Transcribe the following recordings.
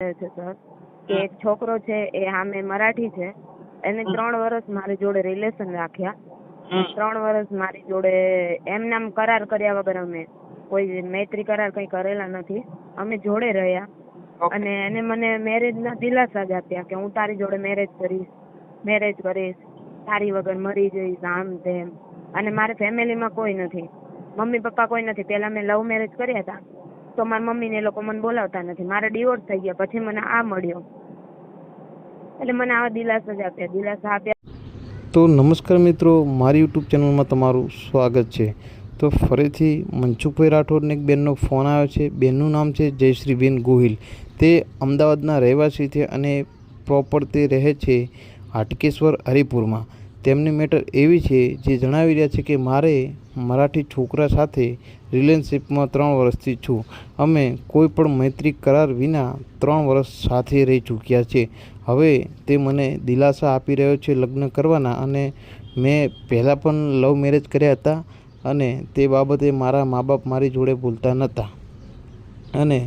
થયો છે સર કે એક છોકરો છે એ સામે મરાઠી છે, એને 3 વર્ષ મારી જોડે રિલેશન રાખ્યા. 3 વર્ષ મારી જોડે એમ નામ કરાર કર્યા વગર, અમે કોઈ મૈત્રી કરાર કઈ કરેલા નથી, અમે જોડે રહ્યા. અને એને મને મેરેજ ના દિલાસા જ આપ્યા કે હું તારી જોડે મેરેજ કરીશ, તારી વગર મરી જઈશ, આમ તેમ. અને મારે ફેમિલીમાં કોઈ નથી, મમ્મી પપ્પા કોઈ નથી. પેલા મેં લવ મેરેજ કર્યા હતા તો મારા મમ્મી ને એ લોકો મને બોલાવતા નથી. મારે ડિવોર્સ થઈ ગયા પછી મને આ મળ્યો, એટલે મને આવા દિલાસા આપ્યા. તો નમસ્કાર મિત્રો, મારી યુટ્યુબ ચેનલમાં તમારું સ્વાગત છે. તો ફરીથી મનસુખભાઈ રાઠોડને એક બેનનો ફોન આવ્યો છે. બેનનું નામ છે જયશ્રીબેન ગોહિલ. તે અમદાવાદના રહેવાસી છે અને પ્રોપર તે રહે છે હાટકેશ્વર હરિપુરમાં. તેમની મેટર એવી છે જે જણાવી રહ્યા છે કે મારે મરાઠી છોકરા સાથે રિલેશનશિપમાં 3 વર્ષથી છું. અમે કોઈ પણ મૈત્રી કરાર વિના 3 વર્ષ સાથે રહી ચૂક્યા છે. હવે તે મને દિલાસા આપી રહ્યો છે લગ્ન કરવાના, અને મેં પહેલાં પણ લવ મેરેજ કર્યા હતા અને તે બાબતે મારા મા બાપ મારી જોડે બોલતા નહોતા. અને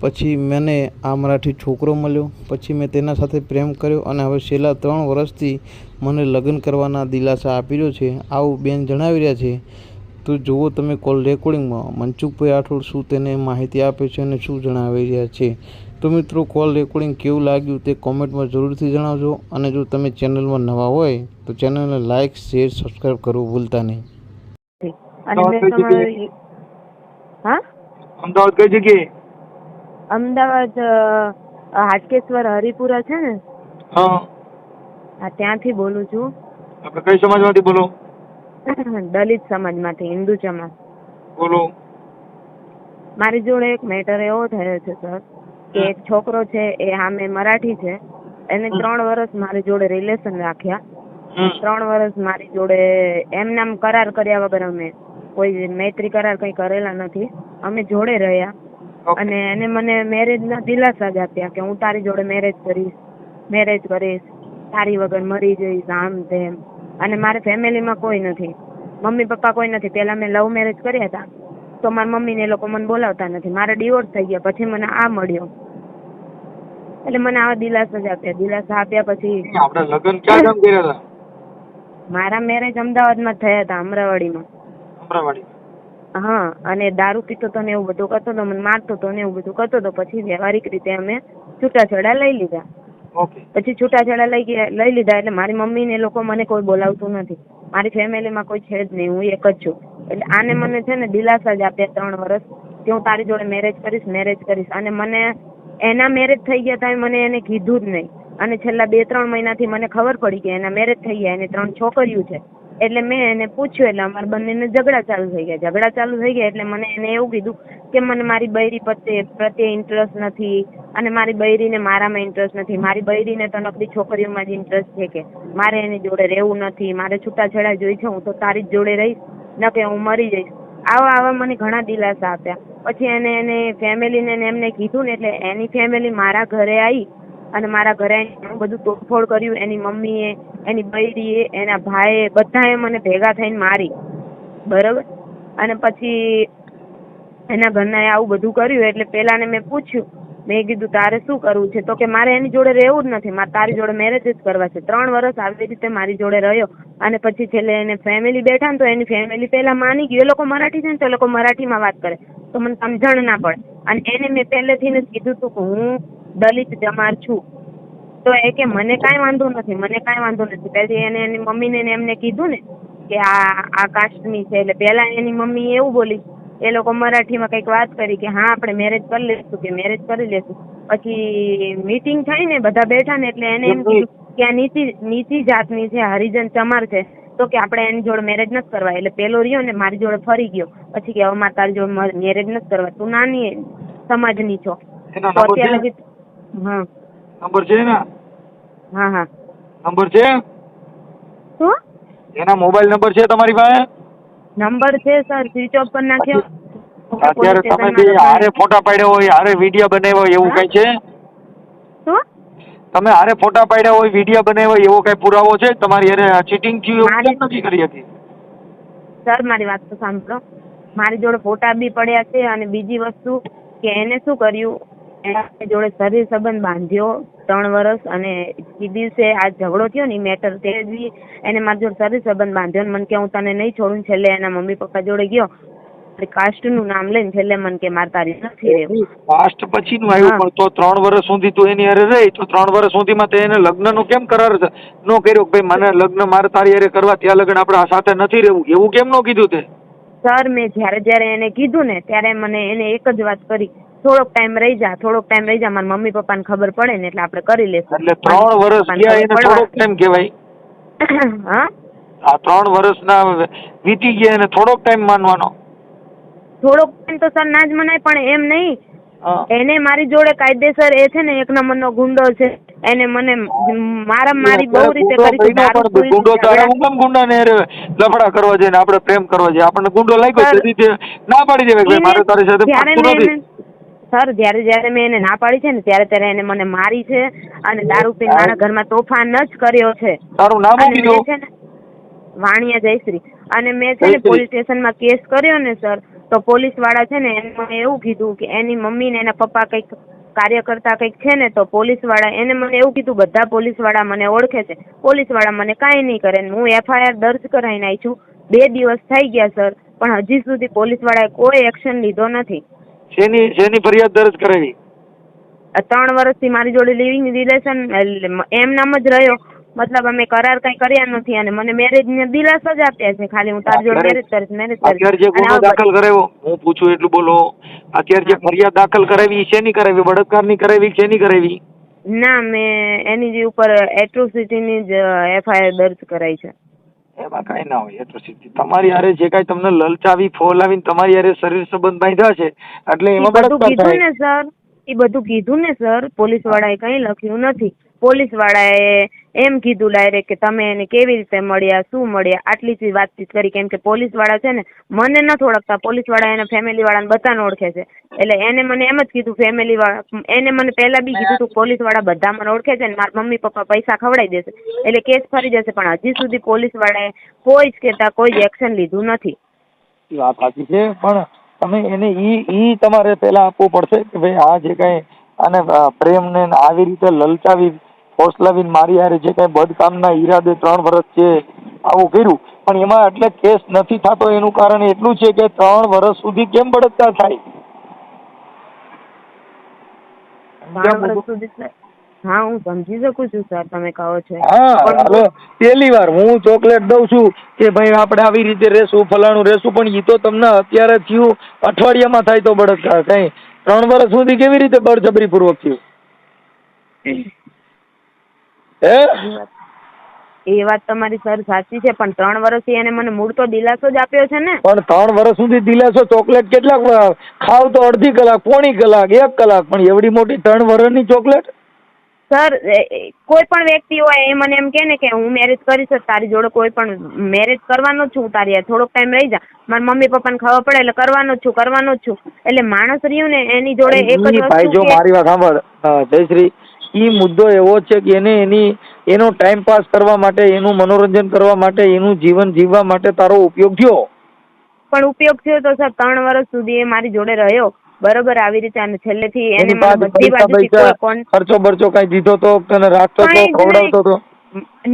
પછી મને આ મરાઠી છોકરો મળ્યો, પછી મેં તેના સાથે પ્રેમ કર્યો અને હવે છેલ્લા 3 વર્ષથી મને લગ્ન કરવાના દિલાસા આપી રહ્યો છે, આવું બેન જણાવી રહ્યા છે. તો જુઓ તમે કોલ રેકોર્ડિંગમાં મનસુખભાઈ રાઠોડ શું તેને માહિતી આપે છે અને શું જણાવી રહ્યા છે. તો મિત્રો, કોલ રેકોર્ડિંગ કેવું લાગ્યું તે કોમેન્ટમાં જરૂરથી જણાવજો. અને જો તમે ચેનલમાં નવા હોય તો ચેનલને લાઇક, શેર, સબસ્ક્રાઈબ કરવું ભૂલતા નહીં. અમદાવાદ કઈ જગ્યાએ? અમદાવાદ હાટકેશ્વર હરિપુરા છે ને, હા ત્યાંથી બોલું છું. આપણે કઈ સમાજમાંથી બોલો? દલિત સમાજમાંથી, હિન્દુ સમાજ. બોલો. મારી જોડે એક મેટર એવો થયો છે સર કે એક છોકરો છે એ સામે મરાઠી છે, એને 3 વર્ષ મારી જોડે રિલેશન રાખ્યા. 3 વર્ષ મારી જોડે એમ નામ કરાર કર્યા વગર, અમે કોઈ મૈત્રી કરાર કઈ કરેલા નથી, અમે જોડે રહ્યા. અને એને મને મેરેજ ના દિલાસા જ આપ્યા કે હું તારી જોડે મેરેજ કરીશ, તારી વગર મરી જઈશ, આમ તેમ. અને મારે ફેમિલીમાં કોઈ નથી, મમ્મી પપ્પા કોઈ નથી. પેલા મેં લવ મેરેજ કર્યા હતા તો મારા મમ્મી ને એ લોકો મને બોલાવતા નથી, મારે ડિવોર્સ થઈ ગયા પછી મને આ મળ્યો, એટલે મને આવા દિલાસા આપ્યા. પછી આપણે લગ્ન ક્યાં ગામ કર્યા હતા? મારા મેરેજ અમદાવાદમાં થયા હતા, અમરાવાડીમાં. હા, અને દારૂ પીતો તો ને એવું બધું કરતો હતો, મને મારતો હતો ને એવું બધું કરતો હતો. પછી વ્યવહારિક રીતે અમે છૂટાછેડા લઈ લીધા. પછી છૂટાછેડા લઈ લીધા એટલે મારી મમ્મી ને લોકો મને કોઈ બોલાવતું નથી, મારી ફેમિલીમાં કોઈ છે જ નહીં, હું એક જ છું. એટલે આને મને છે ને દિલાસા જ આપ્યા 3 વર્ષ કે હું તારી જોડે મેરેજ કરીશ. અને મને એના મેરેજ થઈ ગયા હતા, મને એને કીધું જ નહીં. અને છેલ્લા 2-3 મહિનાથી મને ખબર પડી કે એના મેરેજ થઈ ગયા, એને 3 છોકરીઓ છે. એટલે મેં એને પૂછ્યું, એટલે અમારા બંનેને ઝઘડા ચાલુ થઈ ગયા. એટલે મને એને એવું કીધું કે મને મારી બૈરી પ્રત્યે ઇન્ટરેસ્ટ નથી, અને મારી બૈરીને મારામાં ઇન્ટરેસ્ટ નથી, મારી બૈરીને તો નકરી છોકરીઓમાં જ ઇન્ટરેસ્ટ છે, કે મારે એની જોડે રહેવું નથી, મારે છૂટાછેડા જોઈ છે, હું તો તારી જ જોડે રહીશ, ન કે હું મરી જઈશ. આવા મને ઘણા દિલાસા આપ્યા. પછી એને ફેમિલીને એમને કીધું ને, એટલે એની ફેમિલી મારા ઘરે આવી અને મારા ઘરે આવીને બધું તોડફોડ કર્યું. એની મમ્મીએ, એની બૈરીએ, એના ભાઈએ, બધાએ મને ભેગા થઈને મારી, બરોબર. અને પછી એના ઘરના આવું બધું કર્યું. એટલે પેલાને મેં પૂછ્યું, મેં કીધું તારે શું કરવું છે? તો કે મારે એની જોડે રહેવું જ નથી, મારે તારી જોડે મેરેજ જ કરવા છે. 3 વર્ષ આવી રીતે મારી જોડે રહ્યો. અને પછી છેલ્લે એને ફેમિલી બેઠા ને તો એની ફેમિલી પેલા માની ગયું. એ લોકો મરાઠી છે ને તો એ લોકો મરાઠીમાં વાત કરે તો મને સમજણ ના પડે. અને એને મેં પહેલેથી જ કીધું હતું કે હું દલિત જમાર છું. તો એ કે મને કાંઈ વાંધો નથી. પછી એને એની મમ્મીને એમને કીધું ને કે આ કાસ્ટની છે. એટલે પેલા એની મમ્મી એવું બોલી, એ લોકો મરાઠીમાં કઈક વાત કરી કે હા આપણે મેરેજ કરી લેશું. પછી મીટિંગ થઈ ને, બધા બેઠા ને, એટલે એને એમ કીધું કે આ નીચી જાતની છે, હરિજન ચમાર છે, તો કે આપણે એની જોડે મેરેજ નથી કરવા. એટલે પેલો રહ્યો ને મારી જોડે ફરી ગયો. પછી કે હવે મારે તારી જોડે મેરેજ નથી કરવા, તું નાની સમાજની છો. તો અત્યારે હા નંબર છે ને? હા નંબર છે? શું? એના મોબાઈલ નંબર છે તમારી પાસે? નંબર છે સર, સ્વિચ ઓફ કરી નાખ્યો. અત્યારે તમે જે હારે ફોટા પાડ્યા હોય, હારે વિડીયો બનાવ્યો હોય એવું કઈ છે? શું? તમે હારે ફોટા પાડ્યા હોય, વિડીયો બનાવ્યો હોય એવો કઈ પુરાવો છે તમારી હારે ચીટિંગ થયું એવું કેમ નથી કરી હતી? સર મારી વાત તો સાંભળો, મારી જોડે ફોટા બી પડ્યા છે. અને બીજી વસ્તુ કે એને શું કર્યું, એના જોડે શરીર સંબંધ બાંધ્યો 3 વર્ષ, અને એ દિવસે આ ઝઘડો થયો ને મેટર તે જ એને મારી જોડે શરીર સંબંધ બાંધ્યો ને મને કે હું તને નહીં છોડું. છેલ્લે એના મમ્મી પપ્પા જોડે ગયો, કાસ્ટ નું નામ લઈને છેલ્લે મને કે મારે તારી નથી રહેવું. કાસ્ટ પછી નું આવ્યું, પણ તો 3 વર્ષ સુધી તું એની હારે રહી, તો 3 વર્ષ સુધીમાં તે એને લગ્ન નો કેમ કરાર નો કર્યો કે ભાઈ મને લગ્ન મારે તારી હારે કરવા, ત્યાં લગ્ન આપણે સાથે નથી રહેવું, એવું કેમ નો કીધું તે? સર મેં જ્યારે એને કીધું ને ત્યારે મને એને એક જ વાત કરી, થોડોક ટાઈમ રહી જા, મારા મમ્મી પપ્પાને ખબર પડે ને એટલે આપણે કરી લેશું. એટલે 3 વર્ષ ગયા એને થોડોક ટાઈમ કહેવાય? હા, આ 3 વર્ષના વીતી ગયા એને થોડોક ટાઈમ માનવાનો? થોડોક ટાઈમ તો સર ના જ મનાય, પણ એમ નહીં, એને મારી જોડે કાયદેસર એ છે ને 1 નંબરનો ગુંડો છે, એને મને મારી બહુ રીતે કરી. ગુંડો તારે હું કેમ ગુંડાને લફડા કરવા જાય ને આપણે પ્રેમ કરવા જાય? આપણને ગુંડો લાગ્યો છે રીતે ના પાડી દેવાય કે મારે તારી સાથે પાકું નથી. સર જ્યારે મેં એને ના પાડી છે ને ત્યારે એને મને મારી છે અને દારૂ પીને મારા ઘરમાં તોફાન જ કર્યો છે. તારું નામ શું કીધું? છે ને વાણિયા જયશ્રી. અને મેં છે ને પોલીસ સ્ટેશનમાં કેસ કર્યો ને સર, તો પોલીસ વાળા છે ને એને મને એવું કીધું કે એની મમ્મી ને એના પપ્પા કંઈક કાર્યકર્તા કંઈક છે ને, તો પોલીસ વાળા એને મને એવું કીધું બધા પોલીસ વાળા મને ઓળખે છે, પોલીસ વાળા મને કાંઈ નહીં કરે. હું FIR દર્જ કરાવીને આવી છું, 2 દિવસ થઈ ગયા સર, પણ હજી સુધી પોલીસ વાળાએ કોઈ એક્શન લીધો નથી. શેની ફરિયાદ દર્જ કરાવી? 3 વર્ષથી મારી જોડે લિવિંગ રિલેશન એમ નામ જ રહ્યો, મતલબ અમે કરાર કઈ કર્યા નથી અને મને મેરેજ ને દિલાસો જ આપ્યા છે, ખાલી હું તારી જોડે મેરેજ કરીશ. અત્યારે જે ગુનો દાખલ કરાવ્યો, હું પૂછું એટલું બોલો, અત્યારે જે ફરિયાદ દાખલ કરાવી શેની કરાવી? બળાત્કારની કરાવી, શેની કરાવી? ના, મેં એની જે ઉપર એટ્રોસિટીની જ FIR દર્જ કરાઈ છે. એમાં કઈ ના હોય એટ્રોસિટી. તમારી હારે જે કઈ તમને લલચાવી ફોલાવીને તમારી હારે શરીર સંબંધ બાંધ્યા છે એટલે એમાં બળાત્કાર થાય ને સર. એ બધું કીધું ને સર, પોલીસ વાળાએ કઈ લખ્યું નથી. પોલીસ વાળાએ એમ કીધું ડાયરેક્ટ કે તમે એને કેવી રીતે મળ્યા, શું મળ્યા, આટલી જ વાતચીત કરી. કેમ કે પોલીસ વાળા છે ને મને નથી ઓળખતા, પોલીસ વાળા એના ફેમિલી વાળાને બધાને ઓળખે છે, એટલે એને મને એમ જ કીધું ફેમિલી વાળા, એને મને પહેલા બી કીધું હતું પોલીસ વાળા બધા મને ઓળખે છે ને મારા મમ્મી પપ્પા પૈસા ખવડાવી દેશે એટલે કેસ ફરી જશે, પણ હજી સુધી પોલીસ વાળાએ કોઈ જ કહેતા કોઈ જ એક્શન લીધું નથી. વાત સાચી છે, પણ તમે એને ઈ તમારે પહેલા આપવું પડશે કે ભાઈ આ જે કઈ આને પ્રેમને આવી રીતે લલચાવી ફોસલાવીને મારી હારે જે કઈ બદકામના ઈરાદે 3 વર્ષ છે આવું કર્યું, પણ એમાં એટલે કેસ નથી થતો એનું કારણ એટલું છે કે 3 વર્ષ સુધી કેમ બળાત્કાર થાય? 3 વર્ષ સુધી? હા, હું સમજી શકું છું સર, તમે કહો છો. હા, હવે પહેલી વાર હું ચોકલેટ દઉં છું કે ભાઈ આપણે આવી રીતે રહેશું, ફલાણું રહેશું, પણ ઈ તો તમને અત્યારે થયું, અઠવાડિયામાં થાય તો બળાત્કાર, કઈ 3 વર્ષ સુધી કેવી રીતે બળજબરી પૂર્વક થયું? એ વાત તમારી સર સાચી છે, પણ 3 વર્ષથી એને મને મૂળ તો દિલાસો જ આપ્યો છે ને. પણ 3 વર્ષ સુધી દિલાસો, ચોકલેટ કેટલાક ખાવ તો અડધી કલાક, પોણી કલાક, 1 કલાક, પણ એવડી મોટી 3 વર્ષની ચોકલેટ? સર, કોઈ પણ વ્યક્તિ હોય એ મને એમ કે ને કે હું મેરેજ કરીશ તારી જોડે, કોઈ પણ મેરેજ કરવાનો જ છું તારી યાર, થોડોક ટાઈમ રહી જા, મારા મમ્મી પપ્પાને ખબર પડે એટલે કરવાનો જ છું. એટલે માણસ રહ્યું ને એની જોડે એક જ વસ્તુ. ભાઈ જો મારી વાત સાંભળ જયશ્રી, ઈ મુદ્દો એવો છે કે એને એનો ટાઈમ પાસ કરવા માટે, એનું મનોરંજન કરવા માટે, એનું જીવન જીવવા માટે તારો ઉપયોગ થયો. પણ ઉપયોગ થયો તો સર 3 વર્ષ સુધી એ મારી જોડે રહ્યો, બરોબર, આવી રીતે, અને છેલ્લેથી એને બધી બાજુથી ખર્ચો બરચો કઈ દીધો તો, તને રાખતો તો, ખવડાવતો તો?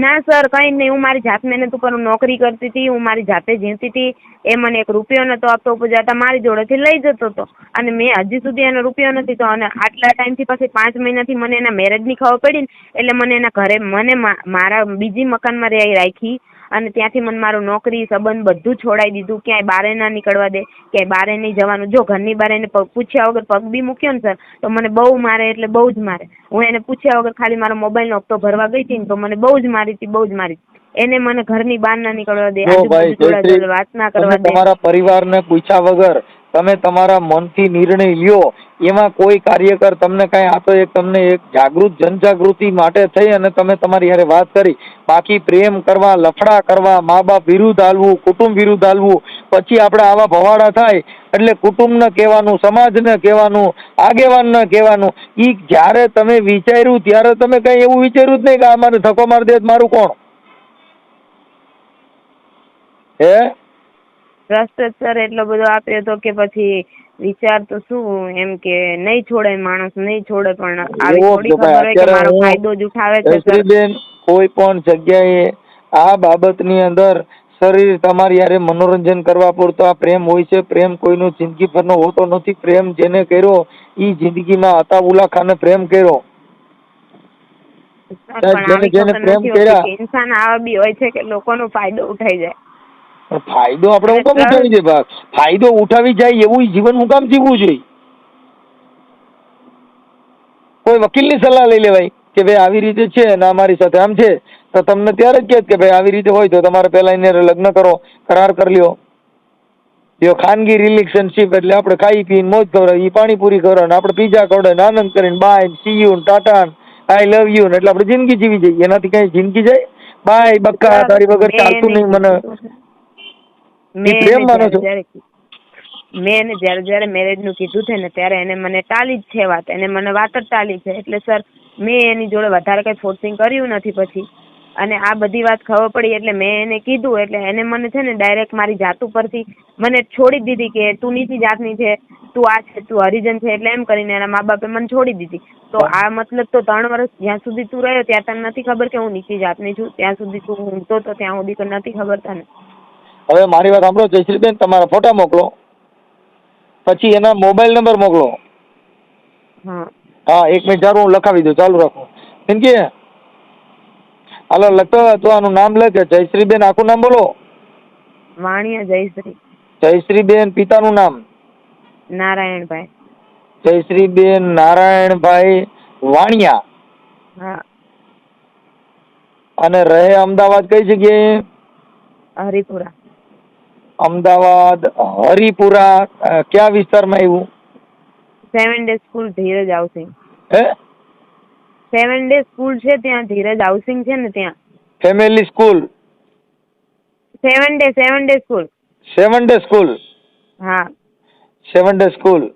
ના સર, કઈ નહીં. હું મારી જાત મહેનત ઉપર નોકરી કરતી હતી, હું મારી જાતે જીવતી હતી. એ મને 1 રૂપિયો નતો આપતો, ઉપજાતા મારી જોડેથી લઈ જતો હતો, અને મેં હજી સુધી એનો રૂપિયો નથી તો, અને આટલા ટાઈમથી પછી 5 મહિનાથી મને એના મેરેજની ખબર પડી ને એટલે મને એના ઘરે મારા બીજી મકાનમાં રાખી, અને ત્યાંથી મને મારું નોકરી સંબંધ બધું છોડાવી દીધું. ક્યાંય બારે ના નીકળવા દે, ક્યાંય બારે નહીં જવાનું. જો ઘરની બારે એને પૂછ્યા વગર પગ બી મૂક્યો ને સર તો મને બહુ મારે, એટલે બહુ જ મારે. હું એને પૂછ્યા વગર ખાલી મારો મોબાઈલનો હપ્તો ભરવા ગઈ હતી ને તો મને બહુ જ મારી હતી. એને મને ઘરની બહાર ના નીકળવા દે, આજુબાજુ વાત ના કરવા દે. તમારા પરિવારને પૂછ્યા વગર તમે તમારા મનથી નિર્ણય લ્યો, એમાં કોઈ કાર્યકર તમને કઈ આ તો તમને એક જનજાગૃતિ માટે થઈ અને તમે તમારી હારે વાત કરી, બાકી પ્રેમ કરવા, લફડા કરવા, મા બાપ વિરુદ્ધ હાલવું, કુટુંબ વિરુદ્ધ હાલવું, પછી આપણે આવા ભવાડા થાય એટલે કુટુંબને કહેવાનું, સમાજને કહેવાનું, આગેવાનને કહેવાનું. ઈ જ્યારે તમે વિચાર્યું ત્યારે તમે કઈ એવું વિચાર્યું જ નહીં કે આ મારે ધક્કો મારી દે મારું કોણ? ટ્રસ્ટ સર એટલો બધો આપ્યો હતો કે પછી વિચાર તો શું એમ કે નહીં છોડે માણસ, નહીં છોડે, પણ આવી એવો થોડી જો ભાઈ ખબર હોય કે અત્યારે મારો હું ફાયદો જ ઉઠાવે છે સર. જયશ્રીબેન, કોઈ પણ જગ્યાએ આ બાબતની અંદર શરીર તમારી યારે મનોરંજન કરવા પૂરતો આ પ્રેમ હોય છે. પ્રેમ કોઈનો જિંદગીભરનો હોતો નથી. પ્રેમ જેને કર્યો ઈ જિંદગીમાં અતાઉલ્લા ખાને પ્રેમ કર્યો. સર પણ આવી જેને ખબર પ્રેમ નથી કર્યા હોતી કે ઇન્સાન આવા બી હોય છે કે લોકોનો ફાયદો ઉઠાઈ જાય. પણ ફાયદો આપણે હું કામ ઉઠાવી દે ભાગ? ફાયદો ઉઠાવી જાય એવું જીવન હું કામ જીવવું જોઈએ? કોઈ વકીલની સલાહ લઈ લેવાય કે ભાઈ આવી રીતે છે ને અમારી સાથે આમ છે, તો તમને ત્યારે જ કે ભાઈ આવી રીતે હોય તો તમારે પહેલા એને લગ્ન કરો, કરાર કરી લ્યો. જો ખાનગી રિલેશનશીપ એટલે આપણે ખાઈ પીને મોજ કરો, ઈ પાણીપુરી કરો ને આપણે પીઝા ખવડાવીને આનંદ કરીને bye see you tata I love you ને એટલે આપણે જિંદગી જીવી જઈએ. એનાથી કઈ જિંદગી જાય? બાય બક્કા, તારી વગર ચાલતું નહીં મને. પ્રેમ માનો છો? મેં એને જયારે મેરેજ નું કીધું છે ને ત્યારે એને મને ટાળી જ છે વાત, એને મને વાત જ ટાળી છે. એટલે સર મેં એની જોડે વધારે કઈ ફોર્સિંગ કર્યું નથી પછી, અને આ બધી વાત ખબર પડી એટલે મેં એને કીધું એટલે એને મને છે ને ડાયરેક્ટ મારી જાત ઉપરથી મને છોડી દીધી કે તું નીચી જાતની છે, તું આ છે, તું હરિજન છે, એટલે એમ કરીને એના મા બાપે મને છોડી દીધી. તો આ મતલબ તો 3 વર્ષ જ્યાં સુધી તું રહ્યો ત્યાં તને નથી ખબર કે હું નીચી જાતની છું? ત્યાં સુધી તું ઊંઘતો તો ત્યાં સુધી નથી ખબર તને? હવે મારી વાત સાંભળો જયશ્રીબેન, તમારા ફોટા મોકલો, પછી એના મોબાઈલ નંબર મોકલો. હા 1 મિનિટ ચાલો હું લખાવી દઉં, ચાલુ રાખો. કેમ કે હાલો લખતો તો આનું નામ લખે. જયશ્રીબેન આખું નામ બોલો. વાણિયા જયશ્રી. જયશ્રીબેન પિતાનું નામ? નારાયણભાઈ. જયશ્રીબેન નારાયણભાઈ વાણિયા. હા. અને રહે અમદાવાદ કઈ જગ્યાએ? હરિપુરા. અમદાવાદ હરિપુરા કયા વિસ્તારમાં આવ્યું? 7 ડે સ્કૂલ ધીરજ હાઉસિંગ. હે? 7 ડે સ્કૂલ છે ત્યાં, ધીરજ હાઉસિંગ છે ને ત્યાં. Family school? 7 day school. 7 day school? હા. 7 ડે સ્કૂલ.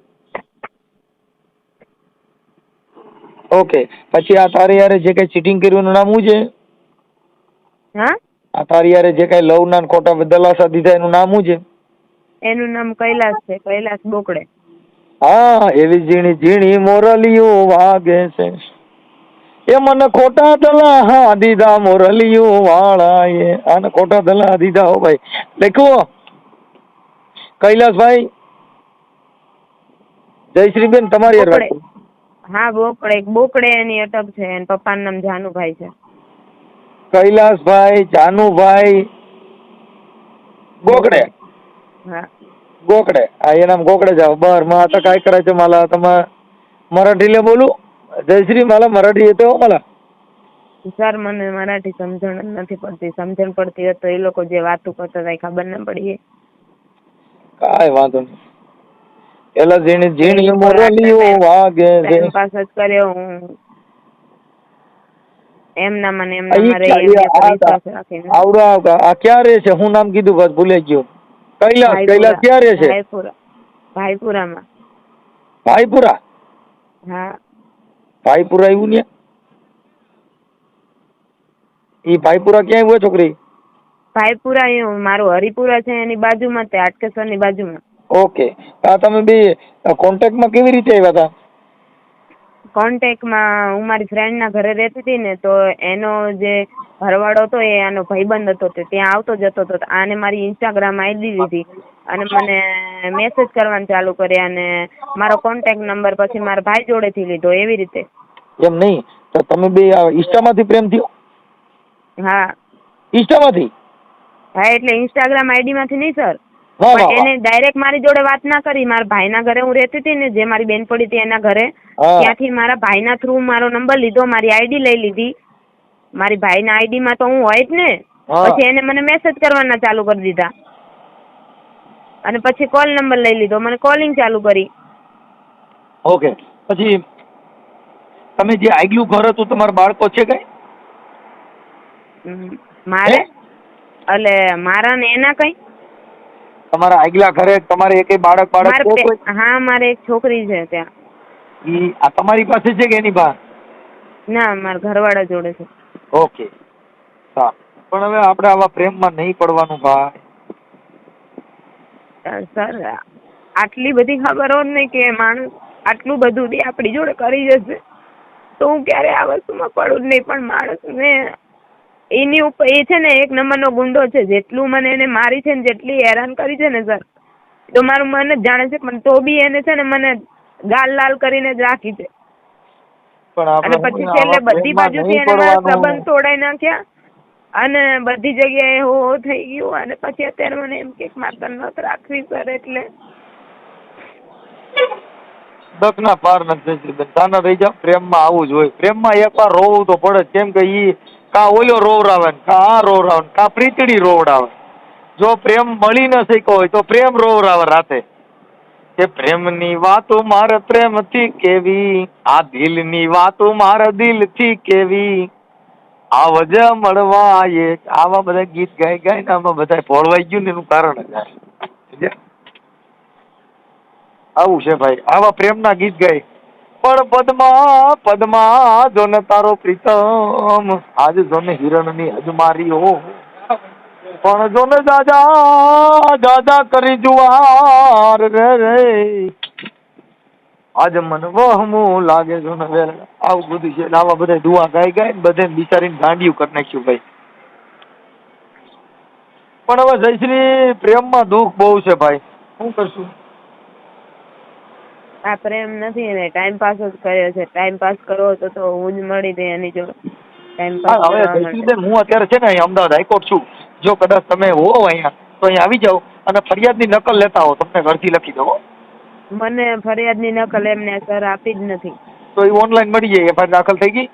ઓકે. પછી આ તારી યારે જે કઈ ચીટિંગ કર્યું એનું નામ શું છે? હા? આ તારી યારે જે કઈ લવ ના ખોટા દલાસા દીધા એનું નામ શું છે? એનું નામ કૈલાસ છે, કૈલાસ બોકડે. હા, એવી ઝીણી ઝીણી મોરલીઓ વાગે છે, એ મને ખોટા દલા દીધા મોરલીઓ વાળાએ. આને ખોટા દલા દીધા. હો ભાઈ લખો. કૈલાસભાઈ. જયશ્રીબેન તમારી યાર વાત. હા બોકડે એની અટક છે, એના પપ્પાનું નામ જાનુભાઈ છે. કૈલાસભાઈ જાનુભાઈ ગોકડે. હા ગોકડે. હા એ નામ ગોકડે જાવ बर. मग आता काय करायचं मला? आता मराठीला बोलू? जयश्री मला मराठी येते हो मला. સર મને મરાઠી સમજણ નથી પડતી. સમજણ પડતી હોય તો એ લોકો જે વાતો કરતા હતા ખબર ના પડી. કાંઈ વાંધો નહીં. એલા ઝીણી ઝીણી મોરલીઓ વાગે છે. ટાઈમ પાસ જ કર્યો હું એમના મને એમનામાં રહી એમને વિશ્વાસ રાખીને. આવડા આ ક્યાં રહે છે? હું નામ કીધું બસ ભૂલાઈ ગયો. કૈલાસ ક્યાં રહે છે? ભાઈપુરામાં. ભાઈપુરા? હા. ભાઈપુરા આવ્યું ને? ઈ ભાઈપુરા ક્યાં આવ્યું છોકરી? ભાઈપુરા એ મારું હરિપુરા છે એની બાજુમાં, તે હાટકેશ્વરની બાજુમાં. ઓકે. આ તમે બે કોન્ટેક્ટમાં કેવી રીતે આવ્યા હતા? કોન્ટેક્ટમાં હું મારી ફ્રેન્ડના ઘરે રહેતી હતી ને, તો એનો જે ઘરવાળો હતો એ આનો ભાઈબંધ હતો, તે ત્યાં આવતો જતો હતો. આને મારી ઇન્સ્ટાગ્રામ આઈડી લીધી અને મને મેસેજ કરવાનું ચાલુ કર્યા, અને મારો કોન્ટેક્ટ નંબર પછી મારા ભાઈ જોડેથી લીધો. એવી રીતે. એમ નહીં તો તમે બે ઇન્સ્ટામાંથી પ્રેમ થયો? હા. ઇન્સ્ટામાંથી? હા એટલે ઇન્સ્ટાગ્રામ આઈડી માંથી નહીં સર, વાહ પણ વાહ. એને ડાયરેક્ટ મારી જોડે વાત ના કરી. મારા ભાઈના ઘરે હું રહેતી હતી ને, જે મારી બેન પડી હતી એના ઘરે, ત્યાંથી મારા ભાઈના થ્રુ મારો નંબર લીધો, મારી આઈડી લઈ લીધી. મારી ભાઈના આઈડી માં તો હું હોય જ ને. પછી એને મને મેસેજ કરવાના ચાલુ કરી દીધા, અને પછી કોલ નંબર લઈ લીધો, મને કોલિંગ ચાલુ કરી. ઓકે. પછી તમે જે આગલું ઘર હતું, તમારા બાળકો છે કઈ? મારે એટલે મારા ને એના કઈ? તમારા આગલા ઘરે તમારે એકે બાળક? હા મારે એક છોકરી છે ત્યાં. ઈ આ તમારી પાસે છે કે એની પાસે? ના, મારા ઘરવાળા જોડે છે. ઓકે સારું. પણ હવે આપણે આવા પ્રેમમાં નહીં પડવાનું ભાઈ. સર આટલી બધી ખબર હોત ને કે માણસ આટલું બધું બી આપણી જોડે કરી જશે તો હું ક્યારે આ વસ્તુમાં પડું જ નહીં. પણ માણસને એની ઉપર એ છે ને એક નંબરનો ગુંડો છે. જેટલું મને એને મારી છે ને જેટલી હેરાન કરી છે ને સર, તો મારું મન જ જાણે છે. પણ તો બી એને છે ને મને ગાલ લાલ કરીને જ રાખી છે. અને પછી છેલ્લે બધી બાજુથી એને મારા સંબંધ તોડાઈ નાખ્યા અને બધી જગ્યાએ હો થઈ ગયું. અને પછી અત્યારે મને એમ કે મારે નત રાખવી સર. એટલે દકના પાર નથી. તાના રહી જાવ. પ્રેમમાં આવું જ હોય. પ્રેમમાં એકવાર રોવું તો પડે. કેમ કે ઈ કા ઓલો રોવરાવે, કા આ રોવરાવે, કા પ્રીતડી રોવડાવે. જો પ્રેમ મળી ન શક્યો હોય તો પ્રેમ રોવરાવે રાતે કે પ્રેમની વાતો મારે પ્રેમથી કેવી, આ દિલની વાતો મારે દિલથી કેવી, આવજ મળવા એક. આવા બધા ગીત ગાઈ ગાય ને આમાં બધા ભોળવાઈ ગયું ને એનું કારણ જ આવું છે ભાઈ. આવા પ્રેમના ગીત ગાય. પણ પદ્મા પદ્મા જોને તારો પ્રીતમ, આજ જોને હિરણની અજમારીઓ, પણ જોને દાદા દાદા કરી જુવાર રે રે, આજ મન વહમું લાગે જો ને વેલ. આવું બધું છે. આવા બધા દુઆ ગાઈ ગાય ને બધે બિચારીને ગાંડિયું કરી નાખ્યું ભાઈ. પણ હવે જયશ્રી પ્રેમમાં દુઃખ બહુ છે ભાઈ. શું કરશું? આ પ્રેમ નથી ને ટાઈમ પાસ જ કર્યો છે. ટાઈમ પાસ કરવો તો હું જ મળી દે એની જોડે ટાઈમ પાસ. હવે જયશ્રીબેન હું અત્યારે છે ને અહીંયા અમદાવાદ હાઈકોર્ટ છું. જો કદાચ તમે હો અહીંયા તો અહીંયા આવી જાઓ અને ફરિયાદની નકલ લેતા હો. તમને અરજી લખી દો. મને ફરિયાદની નકલ એમને સર આપી જ નથી. તો એ ઓનલાઈન મળી જાય. એફઆઈઆર દાખલ થઈ ગઈ?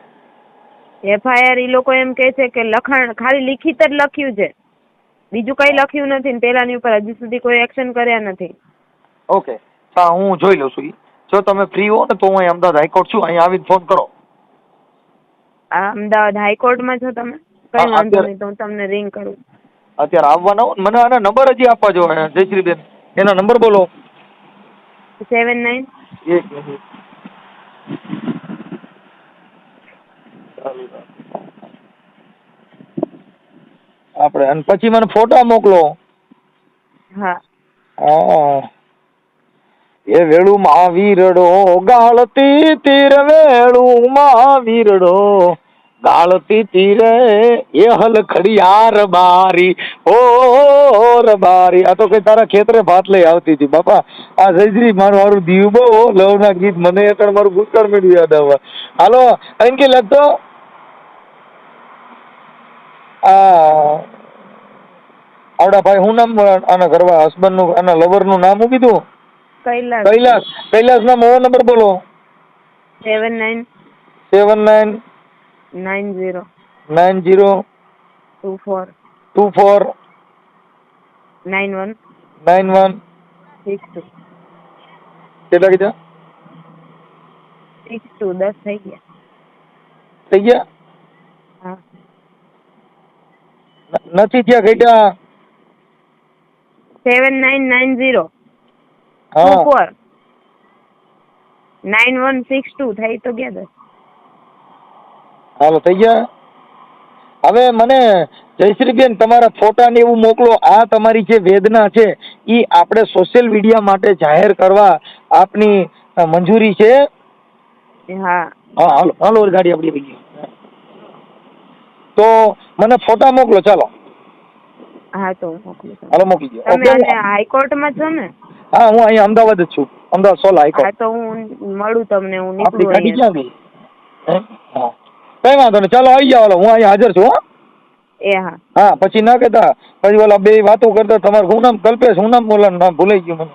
એફઆઈઆર એ લોકો એમ કહે છે કે લખાણ ખાલી લિખિત જ લખ્યું છે, બીજું કઈ લખ્યું નથી. ને પેલાની ઉપર હજી સુધી કોઈ એક્શન કર્યા નથી. ઓકે, હા હું જોઈ લઉં છું. જો તમે ફ્રી હો ને તો હું અહીં અમદાવાદ હાઈકોર્ટ છું. અહીંયા આવીને ફોન કરો. આ અમદાવાદ હાઈકોર્ટમાં છો તમે? કઈ વાંધો નહીં, તો હું તમને રિંગ કરું. અત્યારે આવવાના હો મને આના નંબર હજી આપવા જો જયશ્રીબેન. એના નંબર બોલો. 79 એક મિનિટ. આપણે અને પછી મને ફોટા મોકલો. હા. એ વેળું માં વીરડો ગાળતી તીર, વેળું માં વીરડો ગાળતી તીરે, એ હલ ખડિયાર બારી ઓ રબારી. આ તો કઈ તારા ખેતરે ભાત લઈ આવતી હતી બાપા. આ જયશ્રી મારું દીવ બહુ લવના ગીત મને એટલે મારું ભૂતકાળ મેળવી યાદ આવવા. હાલો અંકી લખતો. આવડા ભાઈ હું નામ આના ઘરવા હસબન્ડ નું આના લવર નું નામ શું કીધું? કૈલાસ. કૈલાસ. કૈલાસ ના મોબાઈલ નંબર બોલો. 79 90 24 91 62. કેટલા કીધા? 62 10 થઈ ગયા. થઈ ગયા? હા. નથી થયા કઈટા? 7990 24 9162 થઈ તો ગયા 10. હાલો થઈ ગયા. હવે મને જયશ્રીબેન તમારા ફોટા ને એવું મોકલો. આ તમારી જે વેદના છે એ આપણે સોશિયલ મીડિયા માટે જાહેર કરવા આપની મંજૂરી છે? હા. હા હાલો હાલો ગાડી આપણી આવી ગઈ. તો મને ફોટા મોકલો. ચાલો. હા તો મોકલું. હાલો મોકલી દો. તમે હાઈકોર્ટમાં છો ને? હા હું અહીંયા અમદાવાદ જ છું. અમદાવાદ 16 હાઈકોર્ટ. હા તો હું મળું તમને. હું આપણી નીકળું. ગાડી ક્યાં ગઈ? હા કઈ વાંધો નહીં. ચાલો આવી જાઓ. હું અહીંયા હાજર છું. હા. હા પછી ના કહેતા પછી ઓલા બે વાતો કરતા. તમારું શું નામ? કલ્પેશ. હું નામ બોલા નામ ભૂલાઈ ગયું મને.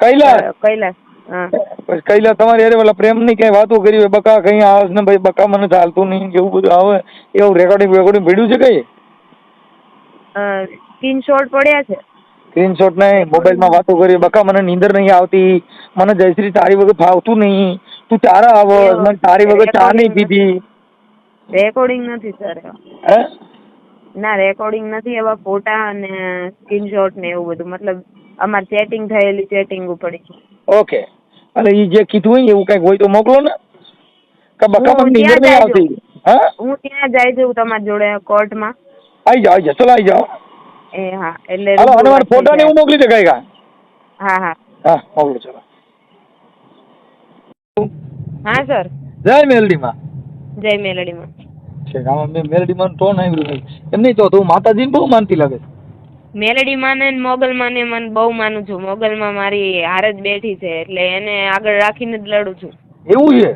કૈલાસ. કૈલાસ. હા. પછી કૈલાસ તમારી અરે ઓલા પ્રેમની કઈ વાતો કરી હોય બકા કઈ આવે ને ભાઈ બકા મને ચાલતું નહીં એવું બધું આવે એવું રેકોર્ડિંગ ભીડ્યું છે કઈ? સ્ક્રીનશોટ પડ્યા છે. સ્ક્રીનશોટ નહીં મોબાઈલમાં વાતો કરી બકા મને નીંદર નહીં આવતી, મને જયશ્રી તારી વગર ફાવતું નહીં, તું ચારા આવ, મને તારી વગર ચા નહીં પીધી. રેકોર્ડિંગ નથી સર. હે ના રેકોર્ડિંગ નથી. એવા ફોટા અને સ્ક્રીનશોટ ને એવું બધું મતલબ અમાર ચેટિંગ થયેલી ચેટિંગ પડી છે. ઓકે. અને એ જે કીધું હોય એવું કઈક હોય તો મોકલો ને. કે બકા મને નીંદર નહીં આવતી. હા હું ત્યાં જાય છું તમારી જોડે કોર્ટમાં. આવી જાઓ ચલો આવી જાઓ. એ હા એટલે હાલો અને ફોટા ને એવું મોકલી દે કઈ. હા હા હા મોકલો ચલો. હા સર. જય મેલડીમાં. જય મેલડીમાં. છે આમાં મેલડીમાં ટોન આવ્યું એમ નહીં તો તું માતાજીને બહુ માનતી લાગે. મેલડીમાં ને મોગલમાં ને મને બહુ માનું છું. મોગલમાં મારી હાર જ બેઠી છે એટલે એને આગળ રાખીને જ લડું છું. એવું છે?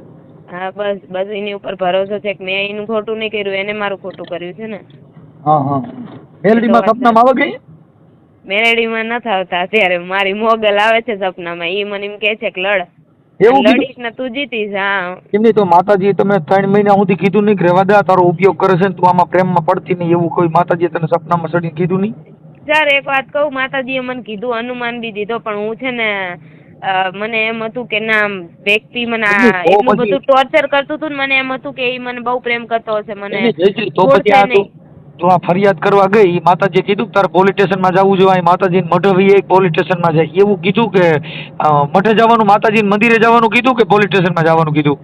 હા બસ એની ઉપર ભરોસો છે કે મેં એનું ખોટું નહીં કર્યું, એને મારું ખોટું કર્યું છે ને. હા હા. મેલડીમાં સપનામાં આવે ગઈ? મેલડીમાં નથી આવતા અત્યારે. મારી મોગલ આવે છે સપનામાં. એ મને એમ કહે છે કે લડ, એવું લડીશ ને તું જીતીશ. હા એમ નહીં તો માતાજીએ તમને 3 મહિના સુધી કીધું નહીં કે રહેવા દે, તારો ઉપયોગ કરે છે ને તું આમાં પ્રેમમાં પડતી નહીં, એવું કોઈ માતાજીએ તને સપનામાં સડીને કીધું નહીં? સર એક વાત કહું, માતાજીએ મને કીધું, અનુમાન બી દીધો, પણ હું છે ને મને એમ હતું કે ના વ્યક્તિ મને એટલું બધું ટોર્ચર કરતું હતું ને, મને એમ હતું કે એ મને બહુ પ્રેમ કરતો હશે, મને છોડશે નહીં. તો આ ફરિયાદ કરવા ગઈ, માતાજીએ કીધું કે તારે પોલીસ સ્ટેશનમાં જવું જોઈએ, માતાજીને મઢવી પોલીસ સ્ટેશનમાં જાય, એવું કીધું કે મઠે જવાનું, માતાજીને મંદિરે જવાનું કીધું કે પોલીસ સ્ટેશનમાં જવાનું કીધું?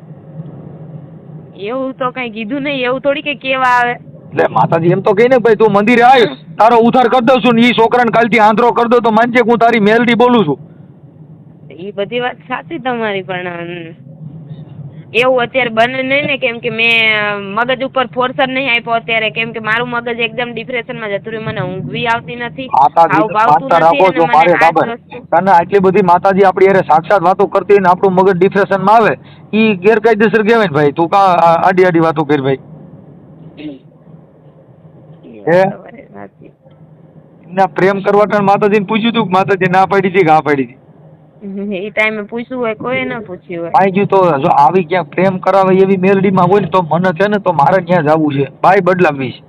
એવું તો કઈ કીધું નહીં. એવું થોડી કે કેવા આવે. એટલે માતાજી એમ તો કહે ને ભાઈ તું મંદિરે આવ, તારો ઉધાર કરી દઉં છું ને ઈ છોકરાને કાલથી આંધળો કરી દો તો માનજે હું તારી મેલડી બોલું છું. એ બધી વાત સાચી તમારી, પણ એવું અત્યારે બને નહીં ને, કેમ કે મેં મગજ ઉપર ફોર્સર નહીં આપ્યો અત્યારે, કેમ કે મારું મગજ એકદમ ડિપ્રેશનમાં જતું રહ્યું. મને ઊંઘ બી આવતી નથી, ભાવતું નથી, અને મને તને આટલી બધી માતાજી આપણી યારે સાક્ષાત વાતો કરતી ને આપણું મગજ ડિપ્રેશનમાં આવે, ઈ ગેરકાયદેસર કહેવાય ને ભાઈ. તું કા આડી આડી વાતો કરી ભાઈ? ના પ્રેમ કરવા ટાણે માતાજીને પૂછ્યું તું, માતાજી ના પાડી હતી કે હા પાડી હતી? એ ટાઈમે પૂછ્યું હોય, કોઈ ના પૂછ્યું હોય. પાઈ ગયું તો જો આવી ક્યાંક પ્રેમ કરાવે એવી મેલડીમાં હોય ને તો મને છે ને તો મારે ત્યાં જવું છે, બાય બદલાવી છે.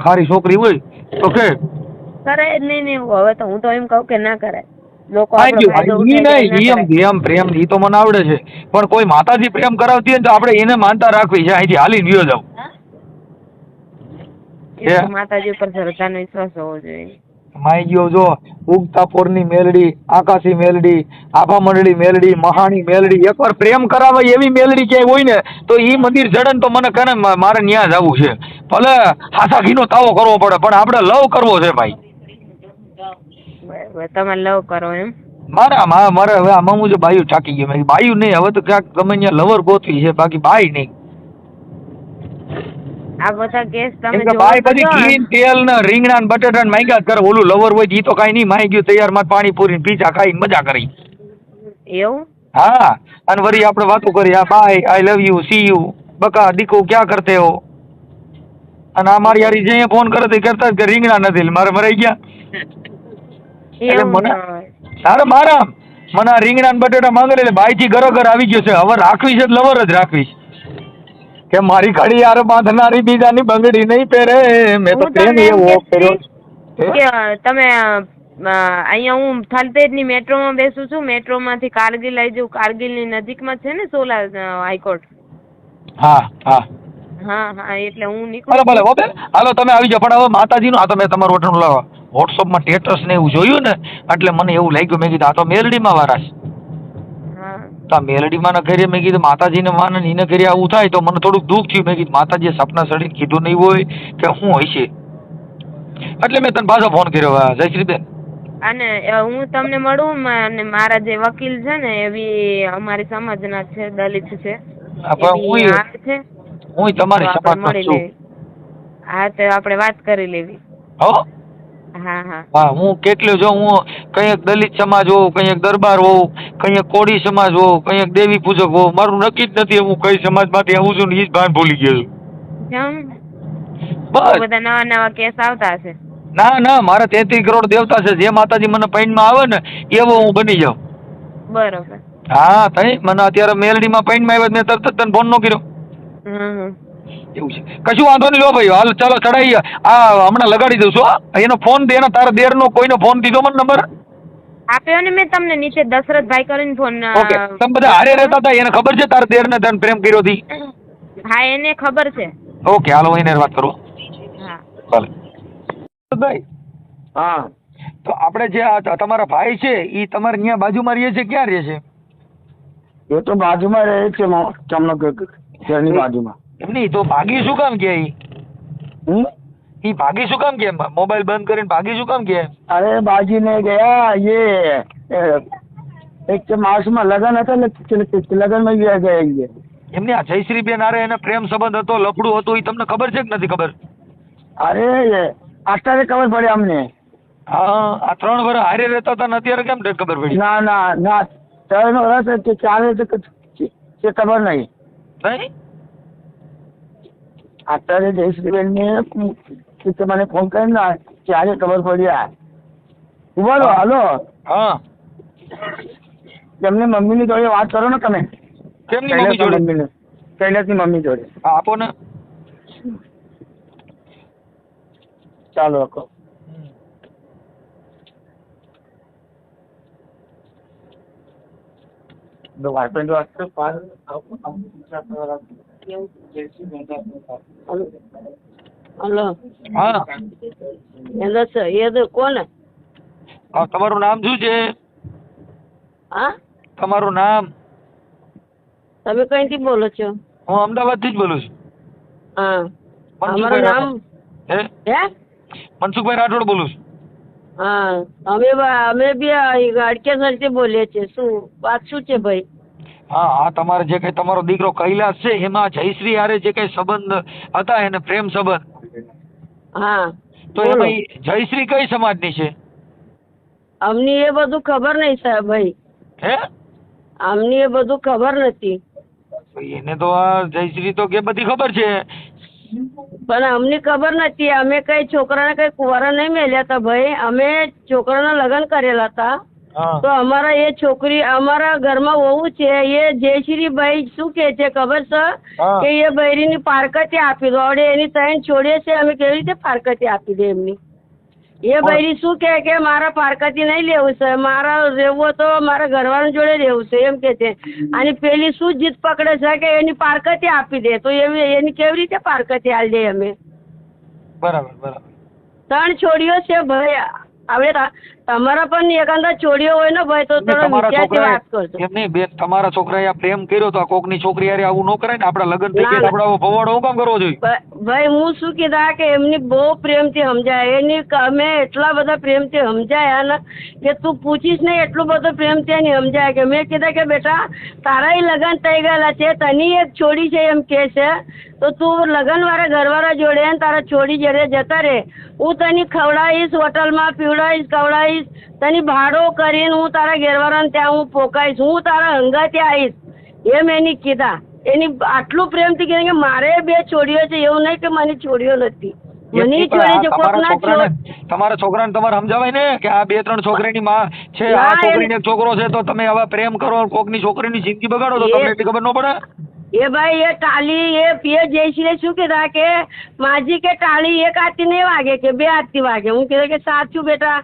ખારી છોકરી હોય તો કે કરાય જ નહીં. હવે તો હું તો એમ કહું કે ના કરાય. લોકો પ્રેમ ઈ તો મને આવડે છે, પણ કોઈ માતાજી પ્રેમ કરાવતી હોય તો આપણે એને માનતા રાખવી છે, અહીંથી હાલીને ગયો જાવ. માતાજી ઉપર શ્રદ્ધાનો વિશ્વાસ હોવો જોઈએ. માઈ ગયો જો ઉગતા પોરની મેલડી, આકાશી મેલડી, આભા મંડળી મેલડી, મહાણી મેલડી, એકવાર પ્રેમ કરાવે એવી મેલડી ક્યાંય હોય ને તો ઈ મંદિર જડે ને તો મને કહે મારે ન્યા જવું છે. ભલે હાથા ઘીનો તાવો કરવો પડે પણ આપણે લવ કરવો છે ભાઈ. તમે લવ કરો એમ? મારે હવે આમાં હું જો બાયું થાકી ગયો, બાયું નહીં, હવે તો ક્યાંક તમે અહીંયા લવર ગોતવી છે, બાકી બાય નહીં. આ બધા કેસ તમે બાય બધી ઘી તેલ ને રીંગણા ને બટેટા ને માંગ્યા કરે, ઓલું લવર હોય ઈ તો કાઈ નહીં, માંગી ગયું તૈયાર માં પાણીપુરી પીઝા ખાઈને મજા કરી. એવું? હા, અને વળી આપણે વાતો કરી, આ bye, I love you, see you, બકા દીકો ક્યાં કરતે હો, અને આ મારી યારી જે ફોન કરે તે કરતા કે રીંગણા નથી, મારે મરાઈ ગયા. એટલે મને મારા મને આ રીંગણા ને બટેટા માંગે એટલે બાઈ થી ઘરો ઘર આવી ગયો છે. હવે રાખવી છે લવર જ રાખવી કે મારી ઘડી યાર બાંધનારી બીજાની બંગડી નહીં પહેરે. મેં તો પ્રેમ એવો કર્યો કે તમે અહીંયા હું થાલતેજ ની મેટ્રોમાં બેસું છું, મેટ્રોમાંથી કારગિલ આવી જાઉં, કારગિલની નજીકમાં છે ને સોલા હાઈકોર્ટ. હા હા હા હા, એટલે હું નીકળું. ભલે ભલે હાલો તમે આવી જાઓ. પણ હવે માતાજીનું આ તો મેં તમારું વોટ્સઅપમાં સ્ટેટસ ને એવું જોયું ને એટલે મને એવું લાગ્યું, મેં કીધું આ તો મેલડીમાં વાળા છે. તો મેલડીમાં ઘરે મેં કીધું માતાજીને માને એને ઘરે આવું થાય તો મને થોડુંક દુઃખ થયું. મેં કીધું માતાજીએ સપના સડીને કીધું નહીં હોય કે શું હશે, એટલે મેં તને પાછો ફોન કર્યો. જયશ્રીબેન, અને હું તમને મળું, અને મારા જે વકીલ છે ને એવી અમારી સમાજના છે, દલિત છે, હું તમારી સમાજનો છું. હા તો આપણે વાત કરી લેવી. હા હા હા, હું કેટલું જો હું કંઈક દલિત સમાજ હોઉં, કંઈક દરબાર હોઉં, કંઈક કોળી સમાજ હોઉં, કંઈક દેવી પૂજક હોઉં, મારું નક્કી જ નથી હું કઈ સમાજમાંથી આવું છું ને એ જ ભાન ભૂલી ગયો છું. બસ બધા નવા નવા કેસ આવતા હશે. ના ના, મારા 33 કરોડ દેવતા છે, જે માતાજી મને પૈણમાં આવે ને એવો હું બની જાઉં. બરોબર. હા તઈ મને અત્યારે મેલડીમાં પૈણમાં આવ્યા મેં તરત જ તને ફોન નો કર્યો. એવું છે, કશું વાંધો નહીં. લો ભાઈ હાલ ચાલો ચડાઈ, આ હમણાં લગાડી દઉં છું. એનો ફોન એના તારા દેરનો કોઈનો ફોન દીધો મને નંબર આપ્યો ને મેં તમને નીચે દશરથભાઈ કરીને ફોન. ઓકે, તમે બધા હારે રહેતા હતા, એને ખબર છે તારા દેરને તને પ્રેમ કર્યો હતી? હા એને ખબર છે. ઓકે હાલો એને વાત કરો. હા ભલે ભાઈ. હા તો આપણે જે તમારા ભાઈ છે એ તમારે અહીંયા બાજુમાં રહે છે, ક્યાં રહે છે? એ તો બાજુમાં રહે છે, જામનગર શહેરની બાજુમાં. એમની તો ભાગી શું કામ કે ઈ ભાગી શું કામ કે મોબાઈલ બંધ કરીને ભાગી શું કામ કે? અરે બાજીને ગયા એક માસ માં લગન હતા ને લગન માં ગયા ये એમને આ જયશ્રીબેન હારે એને પ્રેમ સંબંધ હતો, લફડું હતું, એ તમને ખબર છે કે નથી ખબર? અરે અત્યારે ખબર પડે અમને. હા, આ 3 વર્ષ હારે રહેતા હતા ને અત્યારે કેમ ખબર પડી? ના ના ના 3 વર્ષ કે 4 વર્ષ ખબર નહીં. નહીં અત્યારે જયશ્રીબેન ને મને ફોન કરીને ના ત્યારે ખબર પડી. બોલો હાલો. હા, એમને મમ્મી ની જોડે વાત કરો ને તમે. કેમની મમ્મી જોડે? કૈલાસ ની મમ્મી જોડે. હા, આપો ને. ચાલો રાખો. હલો હા, કોણ? તમારું નામ શું છે? હા, તમારું નામ? તમે કઈથી બોલો છો? હું અમદાવાદ થી જ બોલું છું. હા, મનસુખભાઈ અમારું નામ રાઠોડ. હે? મનસુખભાઈ રાઠોડ બોલું છું. હા, અમે બી ગાડકેસર થી બોલીએ છીએ. શું વાત શું છે ભાઈ? હા હા, તમારે જે કઈ તમારો દીકરો કૈલાસ છે એમાં જયશ્રી હારે જે કઈ સંબંધ હતા એને પ્રેમ સંબંધ, હા, તો એમાં જયશ્રી કઈ સમાજની છે? અમને એ બધું ખબર નહીં સાહેબ ભાઈ. હે? અમને એ બધું ખબર નથી. એને તો આ જયશ્રી તો કે બધી ખબર છે, પણ અમને ખબર નથી. અમે કઈ છોકરાને કઈ કુંવારા નહીં મેલ્યા હતા ભાઈ. અમે છોકરાના લગ્ન કરેલા હતા. તો અમારા એ છોકરી અમારા ઘરમાં વહુ છે એ જયશ્રીભાઈ શું કે છે ખબર છે કે એ બૈરીની પારકતી આપી દો. હવે એની 3 છોડીએ છે, અમે કેવી રીતે પારકતી આપી દે એમની? એ બૈરી શું કે મારા પારકતી નહીં લેવું છે, મારા રહેવું તો મારા ઘરવાળા જોડે રહેવું છે એમ કે છે. અને પેલી શું જીદ પકડે છે કે એની પારકતી આપી દે. તો એની કેવી રીતે પારકતી આલી દે અમે? બરાબર બરાબર. 3 છોડીઓ છે ભાઈ. હવે તમારા પણ એકાંદા છોડીઓ હોય ને ભાઈ તો તમે વિચારથી વાત કરજો. એમ નહીં બેન, તમારા છોકરાએ આ પ્રેમ કર્યો તો આ કોકની છોકરી હારે આવું ન કરાય ને. આપડા લગ્ન થઈ ગયા આપડા ભવાડો હું કામ કરવો જોઈએ? ભાઈ હું શું કીધા કે એમની બહુ પ્રેમથી સમજાય. એની અમે એટલા બધા પ્રેમથી સમજાયા ને કે તું પૂછીશ નહીં એટલું બધું પ્રેમથી એની સમજાય. કે મેં કીધા કે બેટા તારાય લગ્ન થઈ ગયેલા છે, તની એક છોડી છે એમ કે છે, તો તું લગ્ન વાળા ઘરવાળા જોડે તારા છોડી જયારે જતા રે, હું તને ખવડાવીશ, હોટલમાં પીવડાવીશ, ખવડાવીશ, તને ભાડો કરીને હું તારા ઘરવાળાને ત્યાં હું પોકાઈશ, હું તારા હંગાથી આવીશ એમ એની કીધા. એની આટલું પ્રેમથી કીધું કે મારે 2 છોડીઓ છે, એવું નહીં કે મને છોડીઓ નથી. મને છોડી છે કોકના. તમારા છોકરાને તમારે સમજાવાય ને કે આ 2-3 છોકરીની માં છે, આ છોકરીને એક છોકરો છે, તો તમે આવા પ્રેમ કરો, કોકની છોકરીની જિંદગી બગાડો તો તમને એટલી ખબર ન પડે? એ ભાઈ એ ટાળી એ જયશ્રી શું કીધા કે માજી કે ટાળી 1 હાથથી નહીં વાગે કે 2 હાથથી વાગે. હું કીધું કે સાચું બેટા,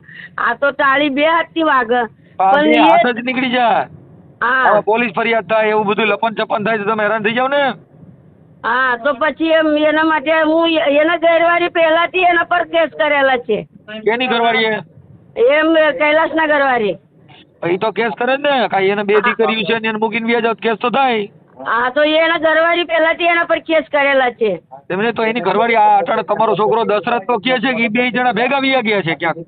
આ તો ટાળી 2 હાથથી વાગે. પણ હાથ જ નીકળી જાય. હા, પોલીસ ફરિયાદ થાય, એવું બધું લપન ચપન થાય તો તમે હેરાન થઈ જાવ ને. હા, તો પછી એના માટે હું એના ઘરવાળી પહેલાથી એના પર કેસ કરેલા છે. કેની ઘરવાળી? એમ કૈલાસના ઘરવાળી. એ તો કેસ કરે જ ને, કાંઈ એને 2 દીકરીઓ છે ને એને મૂકીને વ્યા જાવ કેસ તો થાય. હા, તો એના ઘરવાળી પહેલાથી એના પર કેસ કરેલા છે. એમને તો એની ઘરવાળી આ અટાણે તમારો છોકરો દશરથ તો કહે છે કે 2 જણા ભેગા વ્યા ગયા છે ક્યાંક.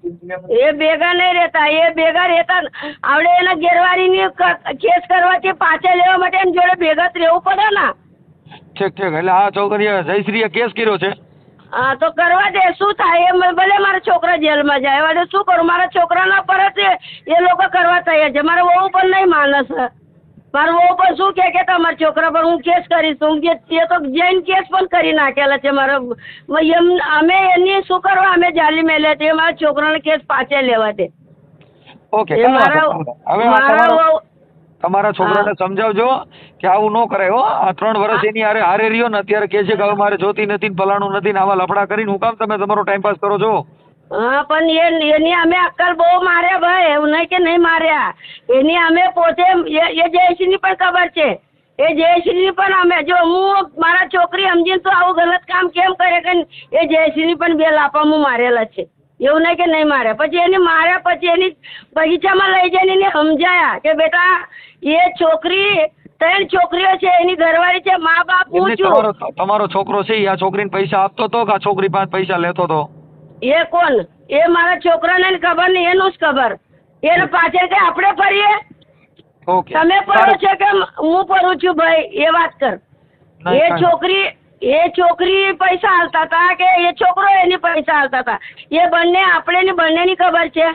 એ ભેગા નહીં રહેતા, એ ભેગા રહેતા આવડે એના ઘરવાળીની કેસ કરવાથી પાછા લેવા માટે એમ જોડે ભેગા જ રહેવું પડે ને. ઠીક ઠીક. એટલે આ છોકરીએ જયશ્રીએ કેસ કર્યો છે. હા, તો કરવા દે, શું થાય? એમ ભલે મારા છોકરા જેલમાં જાય, હવે શું કરું? મારા છોકરાના પર જ એ લોકો કરવા તૈયાર છે. મારા વહુ પણ નહીં માનસ. મારા વહુ પણ શું કે તમારા છોકરા પર હું કેસ કરીશ. એ તો જૈન કેસ પણ કરી નાખેલા છે મારા. એમ અમે એની શું કરવા અમે જાલી મેલ્યા છે. મારા છોકરાને કેસ પાછા લેવા દે. ઓકે, હવે તમારા છોકરાને સમજાવજો કે આવું ન કરાય હો. આ 3 વર્ષ એની હારે રહ્યો ને અત્યારે કે છે કે હવે મારે જોતી નથી ને ફલાણું નથી ને આવા લફડા કરીને હું કામ તમે તમારો ટાઈમ પાસ કરો છો? હા, પણ એની અમે અક્કલ બહુ માર્યા ભાઈ, એવું નહીં કે નહીં માર્યા. એની અમે પોતે એ જયશ્રીની પણ ખબર છે. એ જયશ્રીની પણ અમે જો હું મારા છોકરી સમજીને તો આવું ગલત કામ કેમ કરે કે એ જયશ્રીની પણ 2 લાપા હું મારેલા છે. એવું નહીં કે નહીં માર્યા. પછી એને માર્યા પછી એની બગીચામાં લઈ જઈને એને સમજાયા કે બેટા એ છોકરી ત્રણ છોકરીઓ છે, એની ઘરવાળી છે, મા બાપ હું એટલે છું. તમારો છોકરો છે ઈ આ છોકરીને પૈસા આપતો તો કે આ છોકરી પાસે પૈસા લેતો તો? એ કોણ? એ મારા છોકરાને ખબર નહીં, એનું જ ખબર. એને પાછળ કે આપણે ફરીએ? ઓકે, તમે પડો છો કે હું પડું છું ભાઈ, એ વાત કર. એ છોકરી પૈસા હાલતા હતા કે એ છોકરો એની પૈસા હાલતા હતા? એ બંનેની ખબર છે.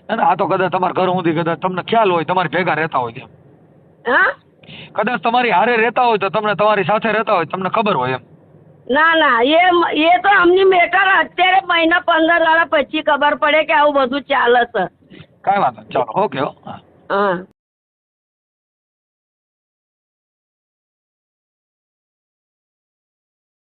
આ તો કદાચ તમારા ઘર સુધી કદાચ તમને ખ્યાલ હોય, તમારી ભેગા રહેતા હોય તેમ. હા, કદાચ તમારી હારે રહેતા હોય તો તમને તમારી સાથે રહેતા હોય તમને ખબર હોય એમ. ના એ તો અમની મેટર અત્યારે મહિના 15 દાડા પછી ખબર પડે કે આવું બધું ચાલે છે. કાંઈ વાંધો નહીં, ચાલો ઓકે. હા.